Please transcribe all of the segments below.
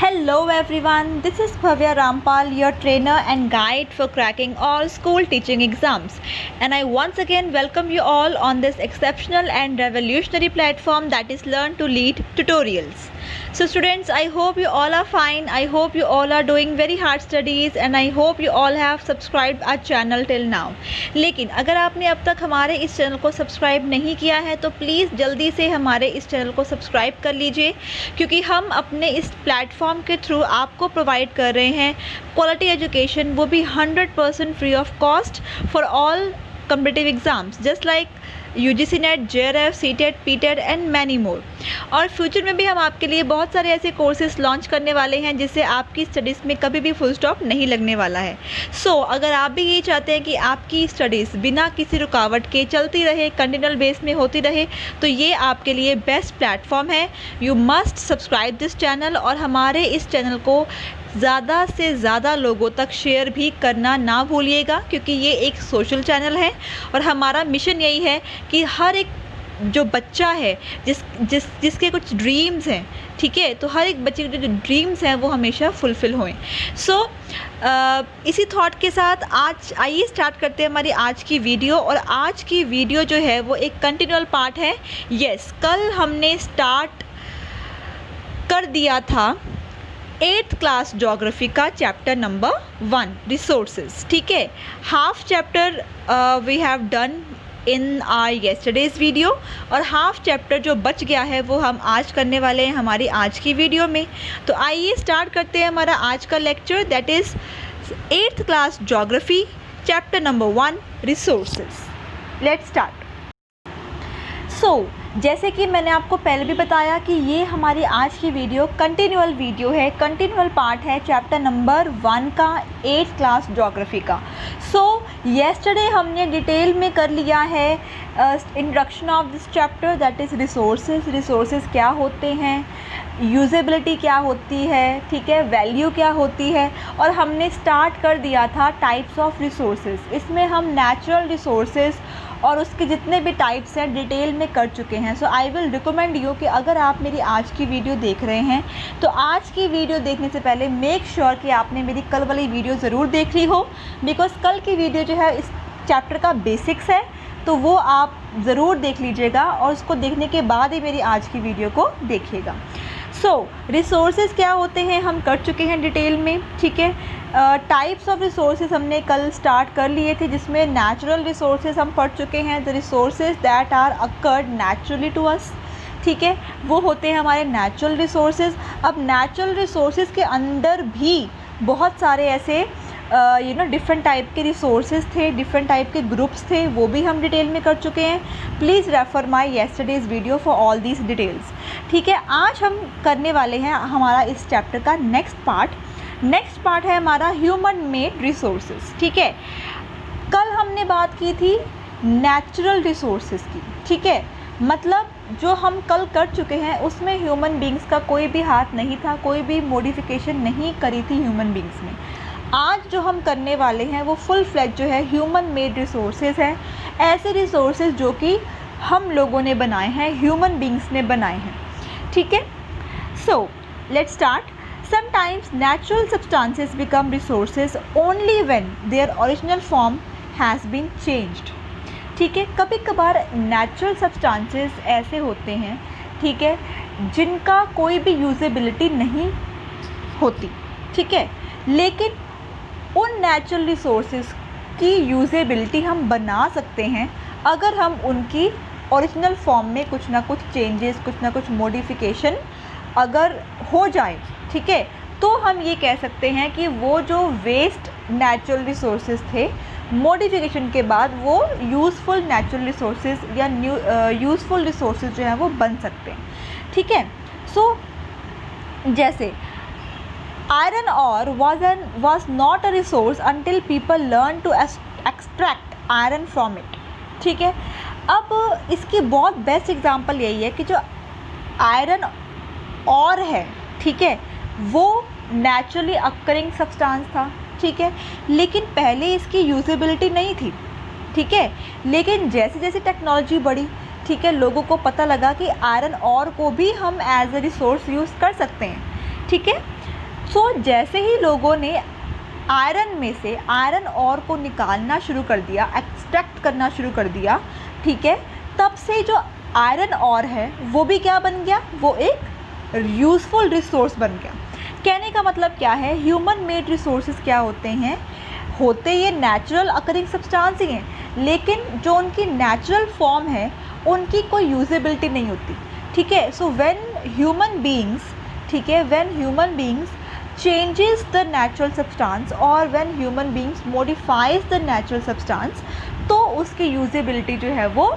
Hello everyone, this is Bhavya Rampal, your trainer and guide for cracking all school teaching exams. And I once again welcome you all on this exceptional and revolutionary platform that is Learn to Lead Tutorials. So students, I hope you all are fine. I hope you all are doing very hard studies and I hope you all have subscribed our channel till now. लेकिन अगर आपने अब तक हमारे इस channel को subscribe नहीं किया है तो प्लीज़ जल्दी से हमारे इस चैनल को सब्सक्राइब कर लीजिए, क्योंकि हम अपने इस प्लेटफॉर्म के थ्रू आपको प्रोवाइड कर रहे हैं क्वालिटी एजुकेशन, वो भी 100% free of cost for all competitive exams just like UGC net, JRF, CTET, PTET and many more. और फ्यूचर में भी हम आपके लिए बहुत सारे ऐसे कोर्सेज लॉन्च करने वाले हैं जिससे आपकी स्टडीज़ में कभी भी फुल स्टॉप नहीं लगने वाला है। अगर आप भी ये चाहते हैं कि आपकी स्टडीज़ बिना किसी रुकावट के चलती रहे, कंटिन्यूअल बेस में होती रहे, तो ये आपके लिए बेस्ट प्लेटफॉर्म है। You must subscribe this channel और हमारे इस चैनल को ज़्यादा से ज़्यादा लोगों तक शेयर भी करना ना भूलिएगा, क्योंकि ये एक सोशल चैनल है और हमारा मिशन यही है कि हर एक जो बच्चा है जिसके कुछ ड्रीम्स हैं, ठीक है, तो हर एक बच्चे के जो ड्रीम्स हैं वो हमेशा फुलफ़िल होएं। इसी थॉट के साथ आज आइए स्टार्ट करते हैं हमारी आज की वीडियो। और आज की वीडियो जो है वो एक कंटिन्यूअल पार्ट है। कल हमने स्टार्ट कर दिया था 8th क्लास ज्योग्राफी का चैप्टर नंबर 1 रिसोर्सेज, ठीक है। Half chapter we have done in our yesterday's video और हाफ चैप्टर जो बच गया है वो हम आज करने वाले हैं हमारी आज की वीडियो में। तो आइए स्टार्ट करते हैं हमारा आज का lecture, that is 8th class geography chapter number 1 resources. Let's start. जैसे कि मैंने आपको पहले भी बताया कि ये हमारी आज की वीडियो कंटिन्यूअल वीडियो है, कंटिन्यूअल पार्ट है चैप्टर नंबर 1 का 8th क्लास ज्योग्राफी का। येस्टरडे हमने डिटेल में कर लिया है introduction of this chapter, that is resources. Resources क्या होते हैं, यूजेबिलिटी क्या होती है, ठीक है, वैल्यू क्या होती है, और हमने स्टार्ट कर दिया था टाइप्स ऑफ रिसोर्सेज। इसमें हम नेचुरल रिसोर्सेज और उसके जितने भी टाइप्स हैं डिटेल में कर चुके हैं। आई विल रिकमेंड यू कि अगर आप मेरी आज की वीडियो देख रहे हैं तो आज की वीडियो देखने से पहले मेक श्योर कि आपने मेरी कल वाली वीडियो ज़रूर देख ली हो, बिकॉज़ कल की वीडियो जो है इस चैप्टर का बेसिक्स है, तो वो आप ज़रूर देख लीजिएगा और उसको देखने के बाद ही मेरी आज की वीडियो को देखिएगा। रिसोर्सेज क्या होते हैं हम कर चुके हैं डिटेल में, ठीक है। टाइप्स ऑफ रिसोर्सेज हमने कल स्टार्ट कर लिए थे, जिसमें नेचुरल रिसोर्सेज हम पढ़ चुके हैं, the resources that are occurred naturally to us, ठीक है, वो होते हैं हमारे नेचुरल रिसोर्सेज। अब नेचुरल रिसोर्सेज के अंदर भी बहुत सारे ऐसे डिफरेंट टाइप के रिसोर्सेज थे, डिफरेंट टाइप के ग्रुप्स थे, वो भी हम डिटेल में कर चुके हैं। Please refer my yesterday's video for all these details, ठीक है। आज हम करने वाले हैं हमारा इस चैप्टर का नेक्स्ट पार्ट है हमारा ह्यूमन मेड रिसोर्सेज, ठीक है। कल हमने बात की थी नेचुरल रिसोर्सेज की, ठीक है, मतलब जो हम कल कर चुके हैं उसमें ह्यूमन बींग्स का कोई भी हाथ नहीं था, कोई भी मॉडिफिकेशन नहीं करी थी ह्यूमन बींग्स ने। आज जो हम करने वाले हैं वो फुल फ्लैज जो है ह्यूमन मेड रिसोर्सेज हैं, ऐसे रिसोर्सेज जो कि हम लोगों ने बनाए हैं, ह्यूमन बींग्स ने बनाए हैं, ठीक है। Let's start. Sometimes natural substances become resources only when their original form has been changed, ठीक है। कभी कभार नेचुरल सब्सटेंसेस ऐसे होते हैं, ठीक है, जिनका कोई भी यूजेबिलिटी नहीं होती, ठीक है, लेकिन उन नेचुरल रिसोर्सेज की यूजेबिलिटी हम बना सकते हैं अगर हम उनकी ओरिजिनल फॉर्म में कुछ ना कुछ चेंजेस, कुछ ना कुछ मॉडिफिकेशन अगर हो जाए, ठीक है, तो हम ये कह सकते हैं कि वो जो वेस्ट नेचुरल रिसोर्सेज थे, मॉडिफिकेशन के बाद वो यूज़फुल नेचुरल रिसोर्सेज या यूज़फुल रिसोर्सेज जो हैं वो बन सकते हैं, ठीक है। जैसे iron or was not a resource until people learned to extract iron from it, ठीक है। अब इसकी बहुत बेस्ट एग्जांपल यही है कि जो आयरन और है, ठीक है, वो नेचुरली अक्करिंग सब्सटेंस था, ठीक है, लेकिन पहले इसकी यूजेबिलिटी नहीं थी, ठीक है, लेकिन जैसे जैसे टेक्नोलॉजी बढ़ी, ठीक है, लोगों को पता लगा कि आयरन और को भी हम एज ए रिसोर्स यूज़ कर सकते हैं, ठीक है। सो जैसे ही लोगों ने आयरन में से आयरन ऑर को निकालना शुरू कर दिया, एक्सट्रैक्ट करना शुरू कर दिया, ठीक है, तब से जो आयरन ऑर है वो भी क्या बन गया, वो एक यूज़फुल रिसोर्स बन गया। कहने का मतलब क्या है, ह्यूमन मेड रिसोर्सेज क्या होते हैं, होते ये नेचुरल अकरिंग सब्सटेंस ही हैं, लेकिन जो उनकी नेचुरल फॉर्म है उनकी कोई यूजेबिलिटी नहीं होती, ठीक है। सो व्हेन ह्यूमन बीइंग्स, ठीक है, when human beings changes the natural substance और when human beings modifies the natural substance, तो उसकी यूजेबिलिटी जो है वो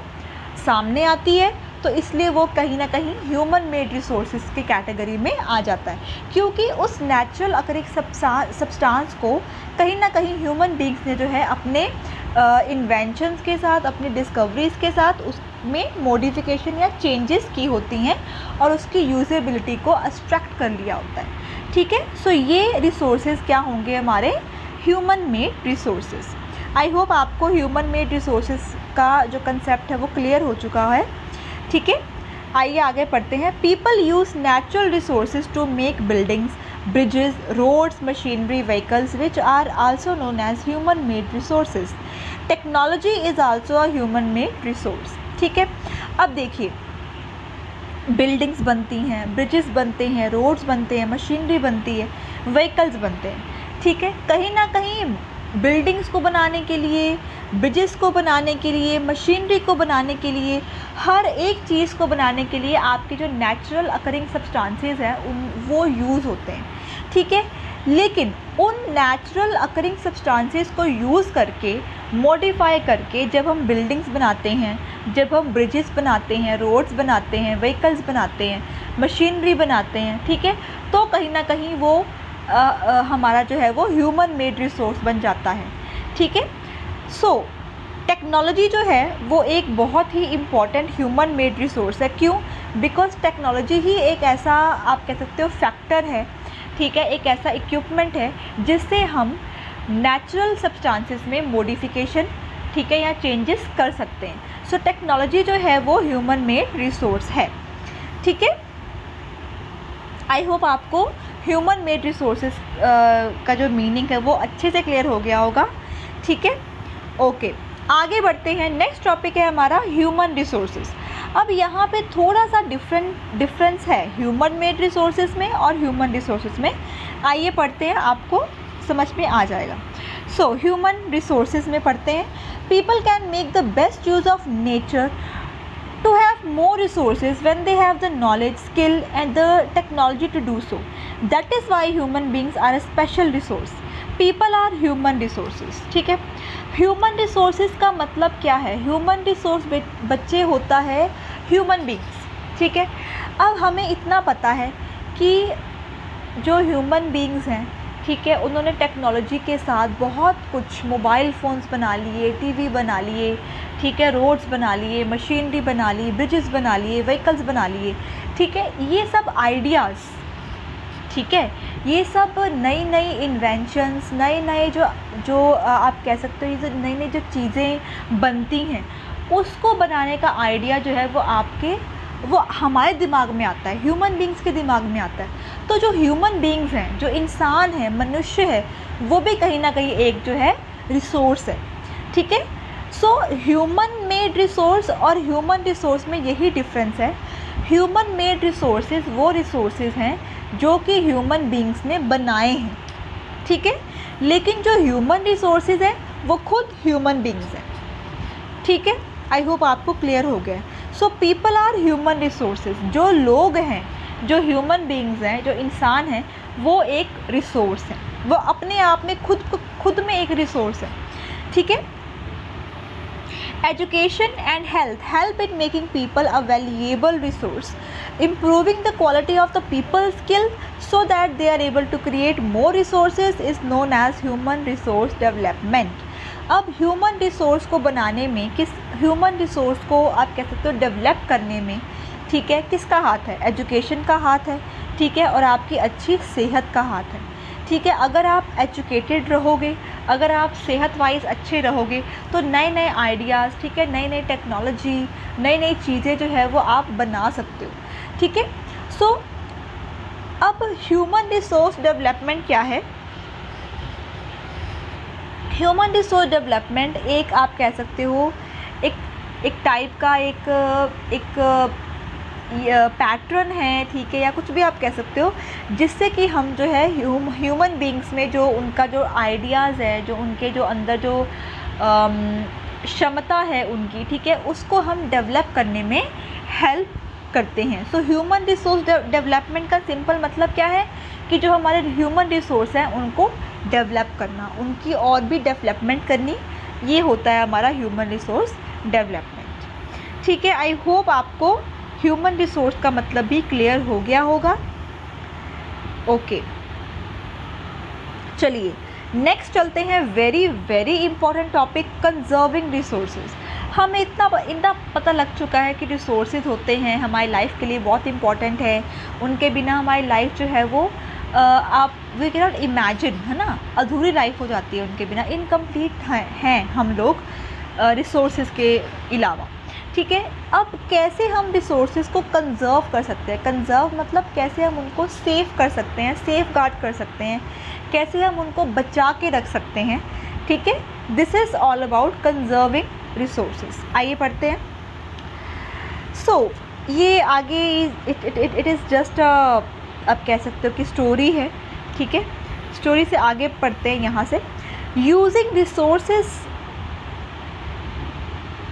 सामने आती है। तो इसलिए वो कहीं ना कहीं ह्यूमन मेड रिसोर्सेज की कैटेगरी में आ जाता है, क्योंकि उस नेचुरल अकरिंग सब्सटेंस को कहीं ना कहीं ह्यूमन बींग्स ने जो है अपने इन्वेंशंस के साथ, अपनी डिस्कवरीज़ के साथ उसमें मॉडिफिकेशन या चेंजेस की होती हैं और उसकी यूजेबिलिटी को एक्सट्रैक्ट कर लिया होता है, ठीक है। सो ये रिसोर्सेज क्या होंगे, हमारे ह्यूमन मेड रिसोर्सेज। आई होप आपको ह्यूमन मेड रिसोर्सेज का जो कंसेप्ट है वो क्लियर हो चुका है, ठीक है। आइए आगे पढ़ते हैं। People use natural resources to make buildings, bridges, roads, machinery, vehicles which are also known as human made resources. Technology is also a human made resource, ठीक है। अब देखिए, बिल्डिंग्स बनती हैं, ब्रिजेस बनते हैं, रोड्स बनते हैं, मशीनरी बनती है, व्हीकल्स बनते हैं, ठीक है। कहीं ना कहीं बिल्डिंग्स को बनाने के लिए, ब्रिजेस को बनाने के लिए, मशीनरी को बनाने के लिए, हर एक चीज़ को बनाने के लिए आपके जो नेचुरल अकरिंग सब्सटेंसेस हैं वो यूज़ होते हैं, ठीक है। लेकिन उन नेचुरल अकरिंग सब्सटेंसेस को यूज़ करके, मॉडिफाई करके जब हम बिल्डिंग्स बनाते हैं, जब हम ब्रिजेस बनाते हैं, रोड्स बनाते हैं, व्हीकल्स बनाते हैं, मशीनरी बनाते हैं, ठीक है, तो कहीं ना कहीं वो हमारा जो है वो ह्यूमन मेड रिसोर्स बन जाता है, ठीक है। सो टेक्नोलॉजी जो है वो एक बहुत ही इम्पॉर्टेंट ह्यूमन मेड रिसोर्स है। क्यों? बिकॉज टेक्नोलॉजी ही एक ऐसा, आप कह सकते हो, फैक्टर है, ठीक है, एक ऐसा इक्विपमेंट है जिससे हम नेचुरल सब्सटेंसेस में मॉडिफिकेशन, ठीक है, या चेंजेस कर सकते हैं। सो टेक्नोलॉजी जो है वो ह्यूमन मेड रिसोर्स है, ठीक है। आई होप आपको ह्यूमन मेड रिसोर्सेज का जो मीनिंग है वो अच्छे से क्लियर हो गया होगा, ठीक है। ओके, आगे बढ़ते हैं। नेक्स्ट टॉपिक है हमारा ह्यूमन रिसोर्सेज। अब यहाँ पे थोड़ा सा डिफरेंस है ह्यूमन मेड रिसोर्सेज में और ह्यूमन रिसोर्सेज में। आइए पढ़ते हैं, आपको समझ में आ जाएगा। सो ह्यूमन रिसोर्सेज में पढ़ते हैं, people can make the best use of nature to have more resources when they have the knowledge, skill and the technology to do so. That is why human beings are a special resource. People are human resources, ठीक है। Human resources का मतलब क्या है? Human resource बच्चे होता है human beings, ठीक है। अब हमें इतना पता है कि जो human beings हैं, ठीक है, उन्होंने टेक्नोलॉजी के साथ बहुत कुछ, मोबाइल फ़ोन्स बना लिए, टीवी बना लिए, ठीक है, रोड्स बना लिए, मशीनरी बना ली, ब्रिजेस बना लिए, व्हीकल्स बना लिए, ठीक है। ये सब आइडियाज़, ठीक है, ये सब नई नई इन्वेंशंस, नए जो आप कह सकते हो, ये जो नई जो चीज़ें बनती हैं उसको बनाने का आइडिया जो है वो हमारे दिमाग में आता है, ह्यूमन बींग्स के दिमाग में आता है। तो जो ह्यूमन बींग्स हैं, जो इंसान है, मनुष्य है, वो भी कहीं ना कहीं एक जो है रिसोर्स है, ठीक है। सो ह्यूमन मेड रिसोर्स और ह्यूमन रिसोर्स में यही डिफरेंस है। ह्यूमन मेड रिसोर्सेज वो रिसोर्सेज हैं जो कि ह्यूमन बींग्स ने बनाए हैं, ठीक है, लेकिन जो ह्यूमन रिसोर्सेज हैं वो खुद ह्यूमन बींग्स हैं, ठीक है। आई होप आपको क्लियर हो गया। So people are human resources, जो लोग हैं, जो ह्यूमन बींग्स हैं, जो इंसान हैं, वो एक रिसोर्स है, वो अपने आप में खुद में एक रिसोर्स है, ठीक है। Education and health help in making people a valuable resource, improving the quality of the people's skill so that they are able to create more resources is known as human resource development. अब human resource को बनाने में, human resource को आप कह सकते हो develop करने में, ठीक है, किसका हाथ है? एजुकेशन का हाथ है, ठीक है, और आपकी अच्छी सेहत का हाथ है, ठीक है। अगर आप एजुकेटेड रहोगे, अगर आप सेहत वाइज अच्छे रहोगे तो नए नए आइडियाज़, ठीक है, नई नई टेक्नोलॉजी, नई नई चीज़ें जो है वो आप बना सकते हो, ठीक है। सो अब ह्यूमन रिसोर्स डेवलपमेंट क्या है? ह्यूमन रिसोर्स डेवलपमेंट एक आप कह सकते हो एक टाइप का एक पैटर्न है, ठीक है, या कुछ भी आप कह सकते हो, जिससे कि हम जो है ह्यूमन बींग्स में जो उनका जो आइडियाज़ है, जो उनके जो अंदर जो क्षमता है उनकी, ठीक है, उसको हम डेवलप करने में हेल्प करते हैं। सो ह्यूमन रिसोर्स डेवलपमेंट का सिंपल मतलब क्या है कि जो हमारे ह्यूमन रिसोर्स हैं उनको डेवलप करना, उनकी और भी डेवलपमेंट करनी, ये होता है हमारा ह्यूमन रिसोर्स डेवलपमेंट। ठीक है, आई होप आपको ह्यूमन रिसोर्स का मतलब भी क्लियर हो गया होगा। ओके, चलिए नेक्स्ट चलते हैं। Very very important topic, conserving resources. हमें इतना पता लग चुका है कि रिसोर्सेज होते हैं हमारी लाइफ के लिए बहुत इंपॉर्टेंट है, उनके बिना हमारी लाइफ जो है वो आप वी कैन नॉट इमेजिन, है ना, अधूरी लाइफ हो जाती है उनके बिना, इनकम्प्लीट हैं हम लोग रिसोर्सेज के अलावा। ठीक है, अब कैसे हम रिसोर्सेज को कंजर्व कर सकते हैं? कंजर्व मतलब कैसे हम उनको सेव कर सकते हैं, सेफ गार्ड कर सकते हैं, कैसे हम उनको बचा के रख सकते हैं। ठीक है, this is all about conserving resources. आइए पढ़ते हैं। सो ये आगे इट इज़ जस्ट अब कह सकते हो कि स्टोरी है। ठीक है, स्टोरी से आगे पढ़ते हैं यहाँ से। यूजिंग रिसोर्सेज,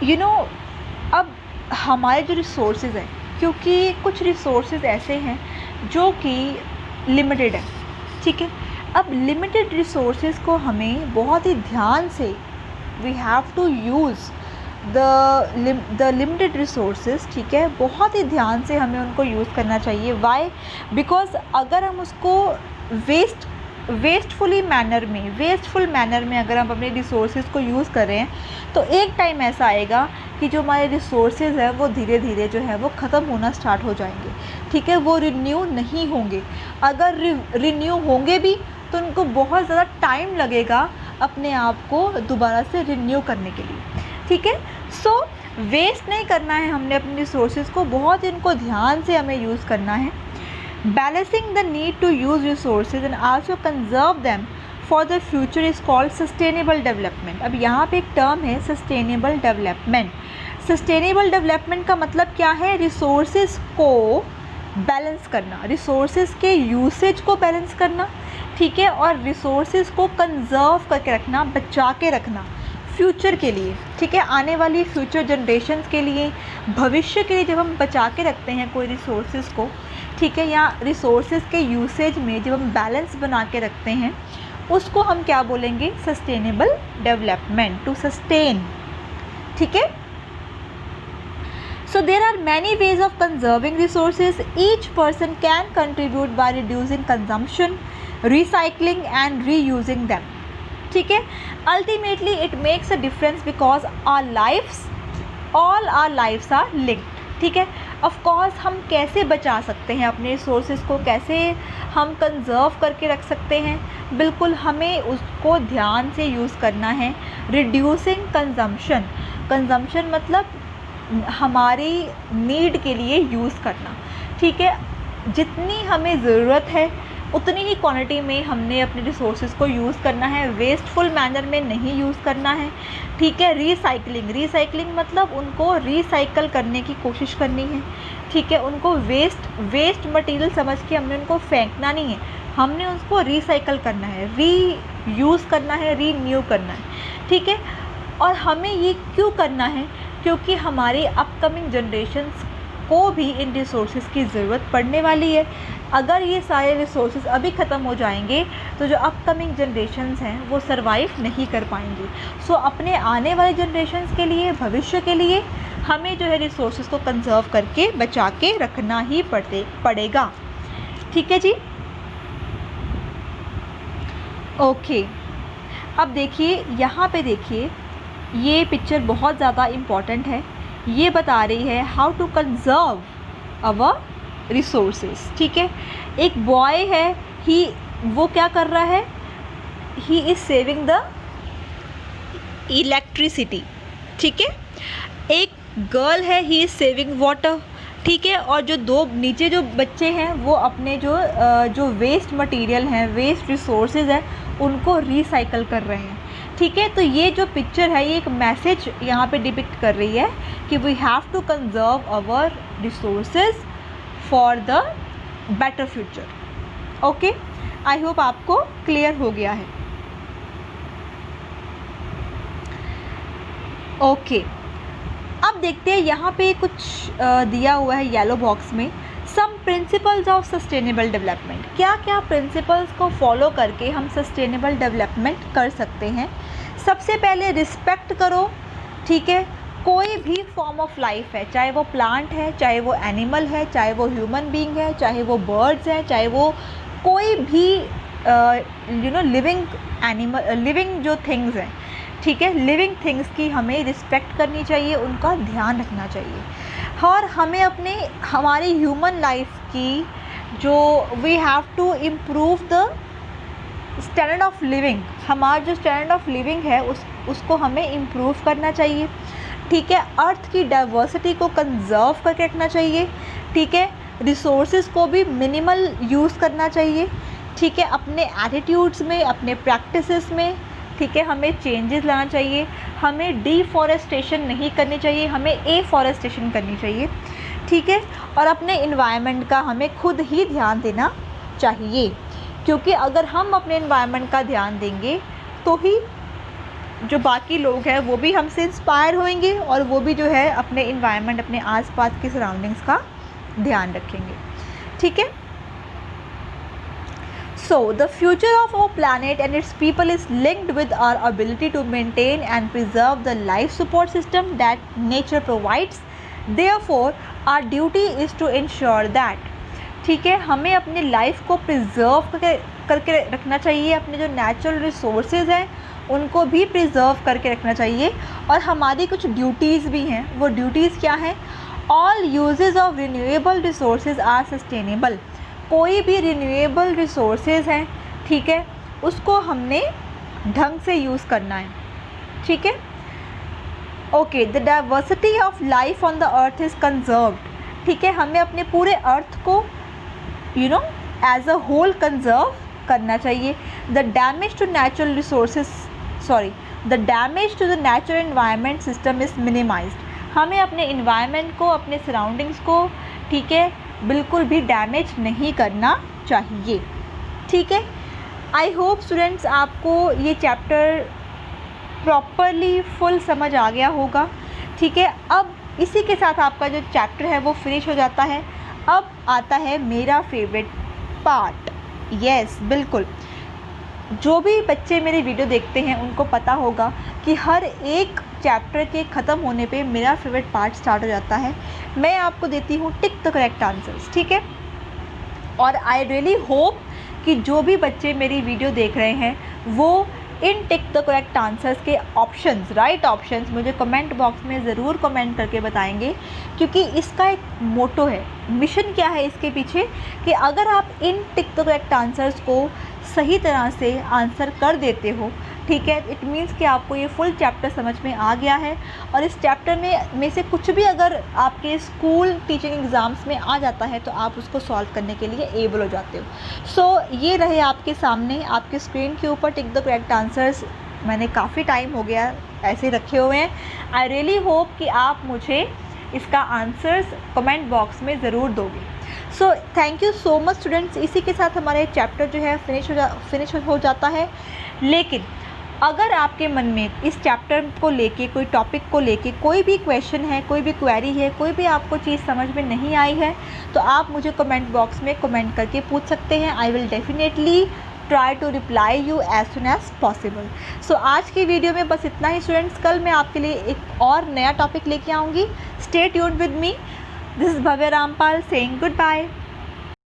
यू नो, अब हमारे जो रिसोर्सेज हैं, क्योंकि कुछ रिसोर्सेज ऐसे हैं जो कि लिमिटेड है। ठीक है, अब लिमिटेड रिसोर्सेज को हमें बहुत ही ध्यान से, we have to use the limited resources. ठीक है, बहुत ही ध्यान से हमें उनको यूज़ करना चाहिए। वाई? बिकॉज अगर हम उसको वेस्टफुल मैनर में अगर हम अपने रिसोर्सेज को यूज़ कर रहे हैं तो एक टाइम ऐसा आएगा कि जो हमारे रिसोर्सेज हैं वो धीरे धीरे जो है वो ख़त्म होना स्टार्ट हो जाएंगे। ठीक है, वो रिन्यू नहीं होंगे। अगर रिन्यू होंगे भी तो उनको बहुत ज़्यादा टाइम लगेगा अपने आप को दोबारा से रिन्यू करने के लिए। ठीक है, सो वेस्ट नहीं करना है हमने अपने रिसोर्सेज को, बहुत इनको ध्यान से हमें यूज़ करना है। Balancing the need to use resources and also conserve them for the future is called sustainable development. अब यहाँ पे एक टर्म है सस्टेनेबल डेवलपमेंट। सस्टेनेबल डेवलपमेंट का मतलब क्या है? रिसोर्सेज को बैलेंस करना, रिसोर्सेज के यूसेज को बैलेंस करना। ठीक है, और रिसोर्सेज को कंजर्व करके रखना, बचा के रखना फ्यूचर के लिए। ठीक है, आने वाली फ्यूचर जनरेशन्स के लिए, भविष्य के लिए जब हम बचा के रखते हैं कोई रिसोर्सेज को, ठीक है, या रिसोर्सेज के यूसेज में जब हम बैलेंस बना के रखते हैं, उसको हम क्या बोलेंगे? Sustainable development, to sustain. ठीक है, so there are many ways of conserving resources. Each person can contribute by reducing consumption, recycling and reusing them. ठीक है, ultimately it makes a difference because all our lives are linked. ठीक है, of course हम कैसे बचा सकते हैं अपने रिसोर्सेज को, कैसे हम कंजर्व करके रख सकते हैं? बिल्कुल हमें उसको ध्यान से यूज़ करना है। रिड्यूसिंग कंजम्पशन मतलब हमारी नीड के लिए यूज़ करना। ठीक है, जितनी हमें ज़रूरत है उतनी ही क्वांटिटी में हमने अपने रिसोर्सेज को यूज़ करना है, वेस्टफुल मैनर में नहीं यूज़ करना है। ठीक है, रिसाइकलिंग मतलब उनको रिसाइकल करने की कोशिश करनी है। ठीक है, उनको वेस्ट मटेरियल समझ के हमने उनको फेंकना नहीं है, हमने उसको रिसाइकल करना है, री यूज़ करना है, रीन्यू करना है। ठीक है, और हमें ये क्यों करना है? क्योंकि हमारी अपकमिंग जनरेशन्स को भी इन रिसोर्सेज की ज़रूरत पड़ने वाली है। अगर ये सारे रिसोर्सेज अभी ख़त्म हो जाएंगे तो जो अपकमिंग जनरेशन्स हैं वो सरवाइव नहीं कर पाएंगी। सो अपने आने वाले जनरेशन्स के लिए, भविष्य के लिए हमें जो है रिसोर्सेज को कंजर्व करके बचा के रखना ही पड़ेगा। ठीक है जी, ओके। अब देखिए यहाँ पे देखिए, ये पिक्चर बहुत ज़्यादा इम्पॉर्टेंट है। ये बता रही है how to conserve our resources. ठीक है, एक बॉय है, वो क्या कर रहा है? He is saving the electricity. ठीक है, एक गर्ल है, ही इज़ सेविंग वाटर। ठीक है। और जो दो नीचे जो बच्चे हैं वो अपने जो वेस्ट मटेरियल हैं, वेस्ट रिसोर्सेज हैं, उनको रिसाइकल कर रहे हैं। ठीक है, तो ये जो पिक्चर है ये एक मैसेज यहाँ पे डिपिक्ट कर रही है कि we have to conserve our resources for the better future. Okay, I hope आपको क्लियर हो गया है। ओके, अब देखते हैं यहाँ पे कुछ दिया हुआ है येलो बॉक्स में, some principles of sustainable development. क्या क्या प्रिंसिपल्स को फॉलो करके हम सस्टेनेबल डेवलपमेंट कर सकते हैं। सबसे पहले रिस्पेक्ट करो। ठीक है, कोई भी फॉर्म ऑफ लाइफ है, चाहे वो प्लांट है, चाहे वो एनिमल है, चाहे वो ह्यूमन बीइंग है, चाहे वो बर्ड्स हैं, चाहे वो कोई भी लिविंग जो थिंग्स हैं। ठीक है, लिविंग थिंग्स की हमें रिस्पेक्ट करनी चाहिए, उनका ध्यान रखना चाहिए। और हमें हमारी ह्यूमन लाइफ की जो we have to improve the standard of living, हमारा जो स्टैंडर्ड ऑफ लिविंग है उसको हमें इम्प्रूव करना चाहिए। ठीक है, अर्थ की डाइवर्सिटी को कंजर्व करके रखना चाहिए। ठीक है, रिसोर्सेज को भी मिनिमल यूज़ करना चाहिए। ठीक है, अपने एटीट्यूड्स में, अपने प्रैक्टिसेस में, ठीक है, हमें चेंजेस लाना चाहिए। हमें डिफॉरेस्टेशन नहीं करनी चाहिए, हमें एफॉरेस्टेशन करनी चाहिए। ठीक है, और अपने इन्वायरमेंट का हमें खुद ही ध्यान देना चाहिए, क्योंकि अगर हम अपने इन्वायरमेंट का ध्यान देंगे तो ही जो बाकी लोग हैं वो भी हमसे इंस्पायर होंगे और वो भी जो है अपने इन्वायरमेंट, अपने आसपास की सराउंडिंग्स का ध्यान रखेंगे। ठीक है, so the future of our planet and its people is linked with our ability to maintain and preserve the life support system that nature provides. Therefore our duty is to ensure that, ठीक है, हमें अपनी life को preserve करके रखना चाहिए। अपने जो नेचुरल रिसोर्सेज हैं उनको भी प्रिजर्व करके रखना चाहिए। और हमारी कुछ ड्यूटीज़ भी हैं। वो ड्यूटीज़ क्या हैं? All uses of renewable resources are sustainable. कोई भी रिन्यूएबल रिसोर्सेज हैं, ठीक है, उसको हमने ढंग से यूज़ करना है। ठीक है, okay, the diversity of life on the earth is conserved. ठीक है, हमें अपने पूरे अर्थ को एज अ होल कंजर्व करना चाहिए। The damage to natural resources the damage to the natural environment system is minimised. हमें अपने इन्वायरमेंट को, अपने सराउंडिंग्स को, ठीक है, बिल्कुल भी डैमेज नहीं करना चाहिए। ठीक है, आई होप स्टूडेंट्स आपको ये चैप्टर प्रॉपरली फुल समझ आ गया होगा। ठीक है, अब इसी के साथ आपका जो चैप्टर है वो फिनिश हो जाता है। अब आता है मेरा फेवरेट पार्ट। यस, बिल्कुल, जो भी बच्चे मेरे वीडियो देखते हैं उनको पता होगा कि हर एक चैप्टर के ख़त्म होने पे मेरा फेवरेट पार्ट स्टार्ट हो जाता है। मैं आपको देती हूँ टिक द करेक्ट आंसर्स। ठीक है, और आई रियली होप कि जो भी बच्चे मेरी वीडियो देख रहे हैं वो इन टिक द करेक्ट आंसर्स के ऑप्शंस, राइट ऑप्शंस मुझे कमेंट बॉक्स में ज़रूर कमेंट करके बताएंगे, क्योंकि इसका एक मोटो है, मिशन क्या है इसके पीछे, कि अगर आप इन टिक द करेक्ट आंसर्स को सही तरह से आंसर कर देते हो, ठीक है, इट मीन्स कि आपको ये फुल चैप्टर समझ में आ गया है। और इस चैप्टर में से कुछ भी अगर आपके स्कूल टीचिंग एग्ज़ाम्स में आ जाता है तो आप उसको सॉल्व करने के लिए एबल हो जाते हो। सो ये रहे आपके सामने, आपके स्क्रीन के ऊपर टिक द करेक्ट आंसर्स। मैंने काफ़ी टाइम हो गया ऐसे रखे हुए हैं। आई रियली होप कि आप मुझे इसका आंसर्स कमेंट बॉक्स में ज़रूर दोगे। So thank you so much students. इसी के साथ हमारे चैप्टर जो है फिनिश हो जाता है। लेकिन अगर आपके मन में इस चैप्टर को लेके, कोई टॉपिक को लेके कोई भी क्वेश्चन है, कोई भी क्वेरी है, कोई भी आपको चीज़ समझ में नहीं आई है, तो आप मुझे कमेंट बॉक्स में कमेंट करके पूछ सकते हैं। I will definitely try to reply you as soon as possible. So आज की वीडियो में बस इतना ही स्टूडेंट्स। कल मैं आपके लिए एक और नया टॉपिक लेके आऊँगी। Stay tuned with me. This is Bhavya Rampal saying good bye.